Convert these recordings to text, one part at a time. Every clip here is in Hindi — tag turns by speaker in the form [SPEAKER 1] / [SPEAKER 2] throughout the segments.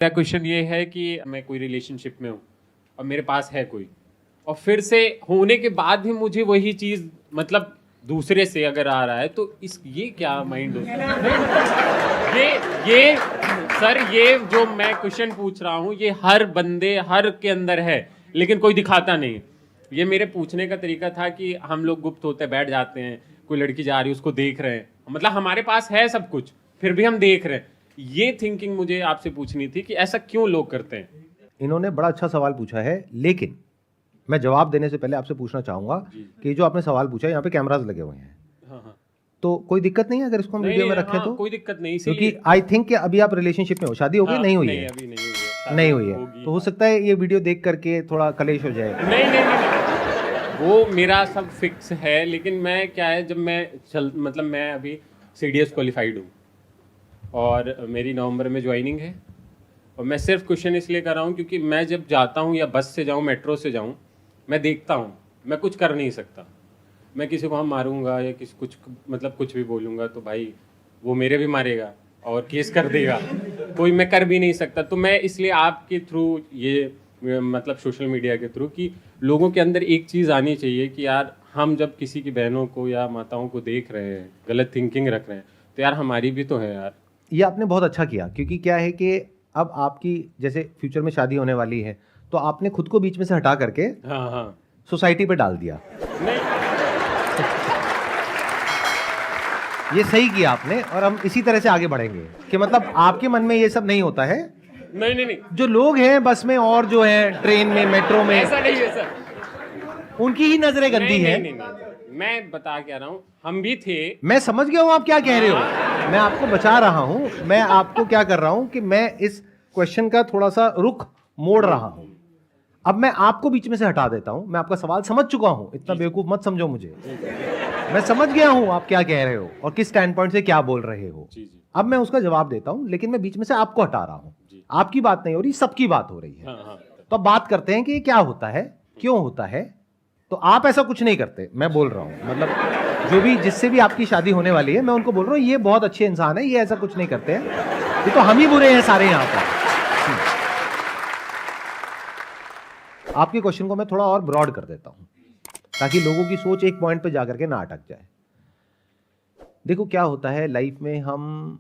[SPEAKER 1] मेरा क्वेश्चन ये है कि मैं कोई रिलेशनशिप में हूँ और मेरे पास है कोई, और फिर से होने के बाद भी मुझे वही चीज मतलब दूसरे से अगर आ रहा है तो इस ये क्या माइंड हो ये सर, ये जो मैं क्वेश्चन पूछ रहा हूँ ये हर बंदे हर के अंदर है, लेकिन कोई दिखाता नहीं। ये मेरे पूछने का तरीका था कि हम लोग गुप्त होते बैठ जाते हैं, कोई लड़की जा रही है उसको देख रहे हैं, मतलब हमारे पास है सब कुछ फिर भी हम देख रहे हैं। ये थिंकिंग मुझे आपसे पूछनी थी कि ऐसा क्यों लोग करते हैं।
[SPEAKER 2] इन्होंने बड़ा अच्छा सवाल पूछा है, लेकिन मैं जवाब देने से पहले आपसे पूछना चाहूंगा कि जो आपने सवाल पूछा है यहाँ पे कैमरास लगे हुए हैं।
[SPEAKER 1] हाँ।
[SPEAKER 2] तो कोई दिक्कत नहीं है अगर इसको हम वीडियो में रखें? तो
[SPEAKER 1] कोई दिक्कत नहीं,
[SPEAKER 2] क्योंकि आई थिंक कि अभी आप रिलेशनशिप में हो, शादी हो गई? नहीं हुई है?
[SPEAKER 1] अभी नहीं हुई है,
[SPEAKER 2] नहीं हुई है, तो हो सकता है ये वीडियो देख करके थोड़ा कलेश हो जाए।
[SPEAKER 1] नहीं, वो मेरा सब फिक्स है, लेकिन मैं क्या है, जब मैं मतलब मैं अभी CDS क्वालिफाइड हूँ और मेरी नवंबर में ज्वाइनिंग है, और मैं सिर्फ क्वेश्चन इसलिए कर रहा हूँ क्योंकि मैं जब जाता हूँ या बस से जाऊँ मेट्रो से जाऊँ, मैं देखता हूँ, मैं कुछ कर नहीं सकता। मैं किसी को हम मारूंगा या किसी कुछ मतलब कुछ भी बोलूँगा तो भाई वो मेरे भी मारेगा और केस कर देगा, कोई मैं कर भी नहीं सकता। तो मैं इसलिए आपके थ्रू ये मतलब सोशल मीडिया के थ्रू कि लोगों के अंदर एक चीज़ आनी चाहिए कि यार हम जब किसी की बहनों को या माताओं को देख रहे हैं, गलत थिंकिंग रख रहे हैं, तो यार हमारी भी तो है यार।
[SPEAKER 2] ये आपने बहुत अच्छा किया, क्योंकि क्या है कि अब आपकी जैसे फ्यूचर में शादी होने वाली है, तो आपने खुद को बीच में से हटा करके
[SPEAKER 1] हाँ
[SPEAKER 2] सोसाइटी पे डाल दिया।
[SPEAKER 1] नहीं
[SPEAKER 2] ये सही किया आपने, और हम इसी तरह से आगे बढ़ेंगे कि मतलब आपके मन में ये सब नहीं होता है।
[SPEAKER 1] नहीं
[SPEAKER 2] जो लोग हैं बस में और जो है ट्रेन में, मेट्रो में,
[SPEAKER 1] ऐसा नहीं है सर,
[SPEAKER 2] उनकी ही नजरें गंदी है।
[SPEAKER 1] नहीं, मैं बता क्या रहा हूँ, हम भी थे।
[SPEAKER 2] मैं समझ गया हूं आप क्या कह रहे हो, मैं आपको बचा रहा हूं। मैं आपको क्या कर रहा हूं कि मैं इस क्वेश्चन का थोड़ा सा रुख मोड़ रहा हूं। अब मैं आपको बीच में से हटा देता हूं। मैं आपका सवाल समझ चुका हूं, इतना बेवकूफ मत समझो मुझे। मैं समझ गया हूं आप क्या कह रहे हो और किस स्टैंड पॉइंट से क्या बोल रहे हो। अब मैं उसका जवाब देता हूं, लेकिन मैं बीच में से आपको हटा रहा हूं। आपकी बात नहीं हो रही, सबकी बात हो रही है। तो अब बात करते हैं कि ये क्या होता है, क्यों होता है। तो आप ऐसा कुछ नहीं करते, मैं बोल रहा हूं, मतलब जो भी जिससे भी आपकी शादी होने वाली है, मैं उनको बोल रहा हूं ये बहुत अच्छे इंसान है, ये ऐसा कुछ नहीं करते हैं। ये तो हम ही बुरे हैं सारे यहां पर। आपके क्वेश्चन को मैं थोड़ा और ब्रॉड कर देता हूं, ताकि लोगों की सोच एक पॉइंट पे जाकर के ना अटक जाए। देखो क्या होता है, लाइफ में हम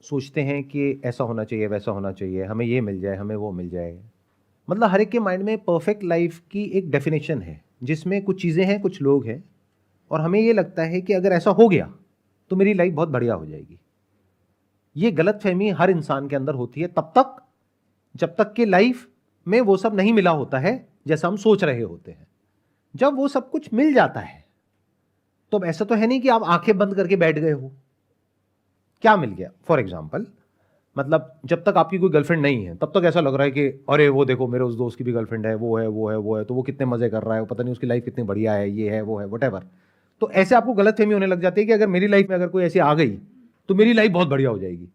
[SPEAKER 2] सोचते हैं कि ऐसा होना चाहिए, वैसा होना चाहिए, हमें ये मिल जाए, हमें वो मिल जाए। मतलब हर एक के माइंड में परफेक्ट लाइफ की एक डेफिनेशन है, जिसमें कुछ चीज़ें हैं, कुछ लोग हैं, और हमें ये लगता है कि अगर ऐसा हो गया तो मेरी लाइफ बहुत बढ़िया हो जाएगी। ये गलतफहमी हर इंसान के अंदर होती है तब तक जब तक कि लाइफ में वो सब नहीं मिला होता है जैसा हम सोच रहे होते हैं। जब वो सब कुछ मिल जाता है तो अब ऐसा तो है नहीं कि आप आंखें बंद करके बैठ गए हो। क्या मिल गया? फॉर एग्जाम्पल, मतलब जब तक आपकी कोई गर्लफ्रेंड नहीं है तब तक ऐसा लग रहा है कि अरे वो देखो मेरे उस दोस्त की भी गर्लफ्रेंड है, वो है, तो वो कितने मजे कर रहा है, पता नहीं उसकी लाइफ कितनी बढ़िया है, ये है वो है, व्हाटएवर। तो ऐसे आपको गलतफहमी होने लग जाती है कि अगर मेरी लाइफ में अगर कोई ऐसी आ गई तो मेरी लाइफ बहुत बढ़िया हो जाएगी।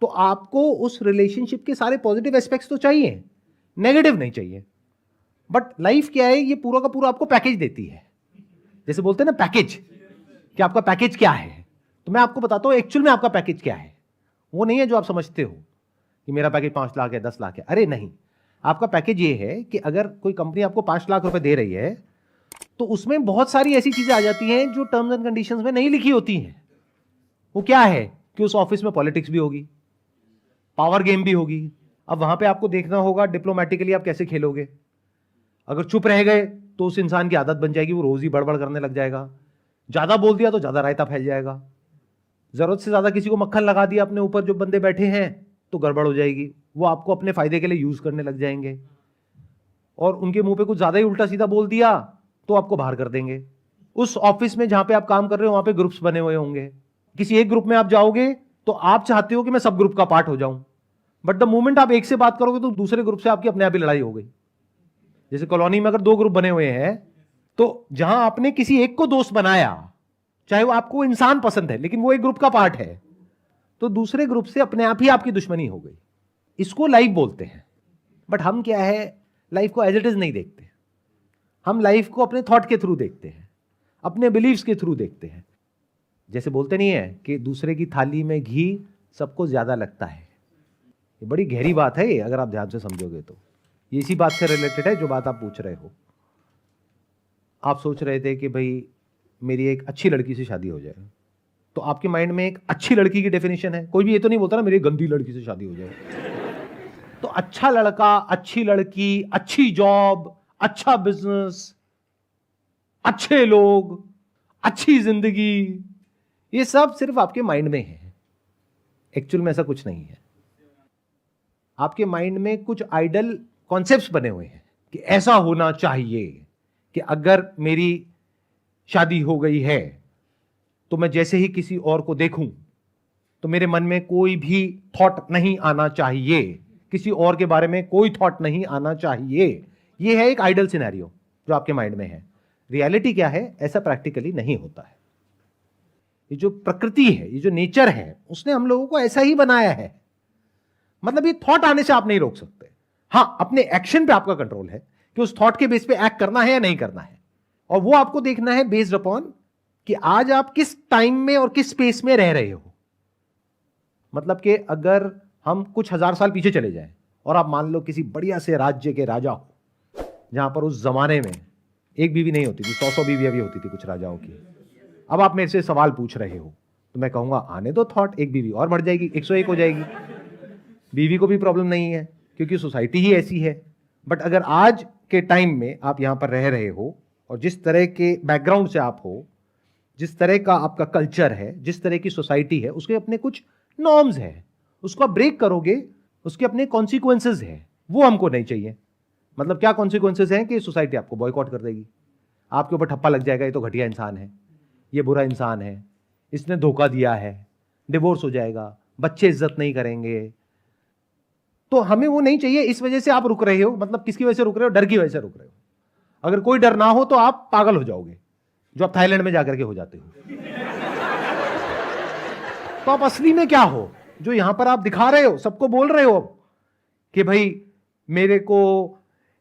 [SPEAKER 2] तो आपको उस रिलेशनशिप के सारे पॉजिटिव एस्पेक्ट्स तो चाहिए, नेगेटिव नहीं चाहिए। बट लाइफ क्या है, ये पूरा का पूरा आपको पैकेज देती है। जैसे बोलते हैं ना पैकेज, कि आपका पैकेज क्या है। तो मैं आपको बताता हूं एक्चुअल में आपका पैकेज क्या है। वो नहीं है जो आप समझते हो कि मेरा पैकेज 5 लाख है, 10 लाख है। अरे नहीं, आपका पैकेज ये है कि अगर कोई कंपनी आपको 5 लाख रुपए दे रही है तो उसमें बहुत सारी ऐसी चीजें आ जाती हैं जो टर्म्स एंड कंडीशंस में नहीं लिखी होती हैं। वो क्या है कि उस ऑफिस में पॉलिटिक्स भी होगी, पावर गेम भी होगी। अब वहां पे आपको देखना होगा डिप्लोमेटिकली आप कैसे खेलोगे। अगर चुप रह गए तो उस इंसान की आदत बन जाएगी, वो रोज ही बड़बड़ करने लग जाएगा। ज्यादा बोल दिया तो ज्यादा रायता फैल जाएगा। जरूरत से ज्यादा किसी को मक्खन लगा दिया अपने ऊपर जो बंदे बैठे हैं तो गड़बड़ हो जाएगी। वो आपको अपने फायदे के लिए यूज करने लग जाएंगे, और उनके मुंह पे कुछ ज्यादा ही उल्टा सीधा बोल दिया तो आपको बाहर कर देंगे। उस ऑफिस में जहां पे आप काम कर रहे हो वहां पे ग्रुप्स बने हुए होंगे। किसी एक ग्रुप में आप जाओगे तो आप चाहते हो कि मैं सब ग्रुप का पार्ट हो जाऊं, बट द मोमेंट आप एक से बात करोगे तो दूसरे ग्रुप से आपकी अपने आप ही लड़ाई हो गई। जैसे कॉलोनी में अगर 2 ग्रुप बने हुए हैं, तो जहां आपने किसी एक को दोस्त बनाया, चाहे वो आपको इंसान पसंद है लेकिन वो एक ग्रुप का पार्ट है, तो दूसरे ग्रुप से अपने आप ही आपकी दुश्मनी हो गई। इसको लाइफ बोलते हैं। बट हम क्या है, लाइफ को एज इट इज नहीं देखते। हम लाइफ को अपने थॉट के थ्रू देखते हैं, अपने बिलीव्स के थ्रू देखते हैं। जैसे बोलते नहीं है कि दूसरे की थाली में घी सबको ज्यादा लगता है। ये बड़ी गहरी बात है ये, अगर आप ध्यान से समझोगे तो ये इसी बात से रिलेटेड है जो बात आप पूछ रहे हो। आप सोच रहे थे कि भाई मेरी एक अच्छी लड़की से शादी हो जाए, तो आपके माइंड में एक अच्छी लड़की की डेफिनेशन है। कोई भी ये तो नहीं बोलता ना मेरी गंदी लड़की से शादी हो जाए। तो अच्छा लड़का, अच्छी लड़की, अच्छी जॉब, अच्छा बिजनेस, अच्छे लोग, अच्छी जिंदगी, ये सब सिर्फ आपके माइंड में है। एक्चुअल में ऐसा कुछ नहीं है। आपके माइंड में कुछ आइडल कॉन्सेप्ट्स बने हुए हैं कि ऐसा होना चाहिए कि अगर मेरी शादी हो गई है तो मैं जैसे ही किसी और को देखूं तो मेरे मन में कोई भी थॉट नहीं आना चाहिए, किसी और के बारे में कोई थॉट नहीं आना चाहिए। यह है एक आइडल सिनेरियो जो आपके माइंड में है। रियलिटी क्या है? ऐसा प्रैक्टिकली नहीं होता है। ये जो प्रकृति है, ये जो नेचर है, उसने हम लोगों को ऐसा ही बनाया है। मतलब ये थॉट आने से आप नहीं रोक सकते। हां, अपने एक्शन पे आपका कंट्रोल है कि उस थॉट के बेस पे एक्ट करना है या नहीं करना है, और वो आपको देखना है बेस्ड अपॉन कि आज आप किस टाइम में और किस स्पेस में रह रहे हो। मतलब कि अगर हम कुछ हजार साल पीछे चले जाएं और आप मान लो किसी बढ़िया से राज्य के राजा हो, जहां पर उस जमाने में एक बीवी नहीं होती थी, 100 बीवियां भी होती थी कुछ राजाओं की। अब आप मेरे से सवाल पूछ रहे हो तो मैं कहूंगा आने दो थॉट, एक बीवी और बढ़ जाएगी, 101 हो जाएगी। बीवी को भी प्रॉब्लम नहीं है क्योंकि सोसाइटी ही ऐसी है। बट अगर आज के टाइम में आप यहां पर रह रहे हो और जिस तरह के बैकग्राउंड से आप हो, जिस तरह का आपका कल्चर है, जिस तरह की सोसाइटी है, उसके अपने कुछ नॉर्म्स है, उसको आप ब्रेक करोगे, उसके अपने कॉन्सिक्वेंसेज है, वो हमको नहीं चाहिए। मतलब क्या कॉन्सिक्वेंसेज हैं कि सोसाइटी आपको बॉयकॉट कर देगी, आपके ऊपर ठप्पा लग जाएगा, ये तो घटिया इंसान है, ये बुरा इंसान है, इसने धोखा दिया है, डिवोर्स हो जाएगा, बच्चे इज्जत नहीं करेंगे। तो हमें वो नहीं चाहिए। इस वजह से आप रुक रहे हो। मतलब किसकी वजह से रुक रहे हो? डर की वजह से रुक रहे हो। अगर कोई डर ना हो तो आप पागल हो जाओगे, जो आप थाईलैंड में जाकर के हो जाते हो। तो आप असली में क्या हो? जो यहां पर आप दिखा रहे हो, सबको बोल रहे हो कि भाई मेरे को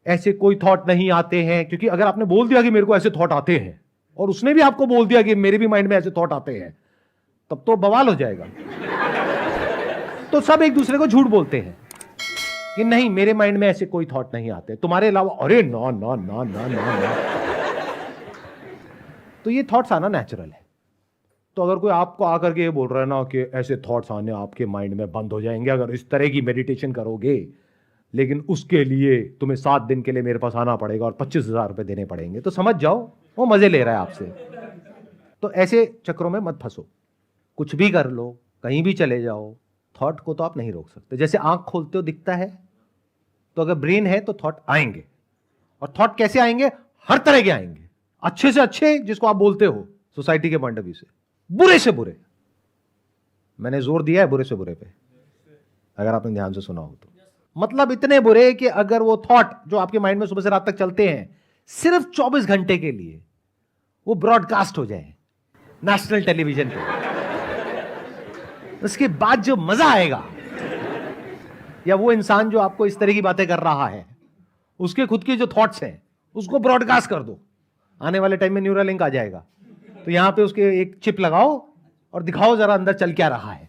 [SPEAKER 2] ऐसे कोई थॉट नहीं आते हैं। क्योंकि अगर आपने बोल दिया कि मेरे को ऐसे थॉट आते हैं और उसने भी आपको बोल दिया कि मेरे भी माइंड में ऐसे थॉट आते हैं, तब तो बवाल हो जाएगा। तो सब एक दूसरे को झूठ बोलते हैं कि नहीं मेरे माइंड में ऐसे कोई थॉट नहीं आते तुम्हारे अलावा। अरे ना ना ना ना ना ना। तो ये थॉट्स आना नेचुरल है। तो अगर कोई आपको आकर के ये बोल रहा है ना कि ऐसे थॉट्स आने आपके माइंड में बंद हो जाएंगे अगर इस तरह की मेडिटेशन करोगे, लेकिन उसके लिए तुम्हें 7 दिन के लिए मेरे पास आना पड़ेगा और 25,000 रुपए देने पड़ेंगे, तो समझ जाओ वो मजे ले रहा है आपसे। तो ऐसे चक्रों में मत फंसो। कुछ भी कर लो, कहीं भी चले जाओ, थॉट को तो आप नहीं रोक सकते। जैसे आंख खोलते हो दिखता है, तो अगर ब्रेन है तो थॉट आएंगे। और थॉट कैसे आएंगे? हर तरह के आएंगे। अच्छे से अच्छे, जिसको आप बोलते हो सोसाइटी के पॉइंट ऑफ व्यू से, बुरे से बुरे। मैंने जोर दिया है बुरे से बुरे पे, अगर आपने ध्यान से सुना हो तो। मतलब इतने बुरे कि अगर वो थॉट जो आपके माइंड में सुबह से रात तक चलते हैं, सिर्फ 24 घंटे के लिए वो ब्रॉडकास्ट हो जाए नेशनल टेलीविजन पे, उसके बाद जो मजा आएगा, या वो इंसान जो आपको इस तरह की बातें कर रहा है उसके खुद के जो थॉट्स हैं उसको ब्रॉडकास्ट कर दो। आने वाले टाइम में न्यूरल लिंक आ जाएगा, तो यहां पे उसके एक चिप लगाओ और दिखाओ जरा अंदर चल क्या रहा है,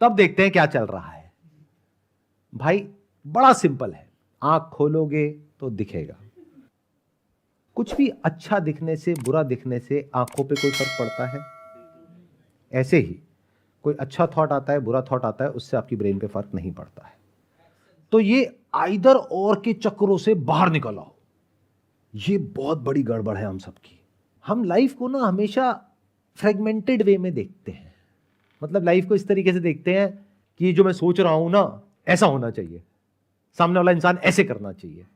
[SPEAKER 2] तब देखते हैं क्या चल रहा है। भाई बड़ा सिंपल है, आंख खोलोगे तो दिखेगा। कुछ भी अच्छा दिखने से, बुरा दिखने से आंखों पे कोई फर्क पड़ता है? ऐसे ही कोई अच्छा थॉट आता है, बुरा थॉट आता है, उससे आपकी ब्रेन पे फर्क नहीं पड़ता है। तो ये आइदर और के चक्रों से बाहर निकल आओ। ये बहुत बड़ी गड़बड़ है हम सबकी। हम लाइफ को ना हमेशा फ्रेगमेंटेड वे में देखते हैं। मतलब लाइफ को इस तरीके से देखते हैं कि जो मैं सोच रहा हूं ना ऐसा होना चाहिए, सामने वाला इंसान ऐसे करना चाहिए,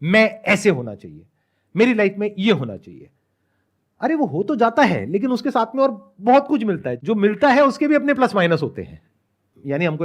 [SPEAKER 2] मैं ऐसे होना चाहिए, मेरी लाइफ में ये होना चाहिए। अरे वो हो तो जाता है, लेकिन उसके साथ में और बहुत कुछ मिलता है। जो मिलता है उसके भी अपने प्लस माइनस होते हैं। यानी हमको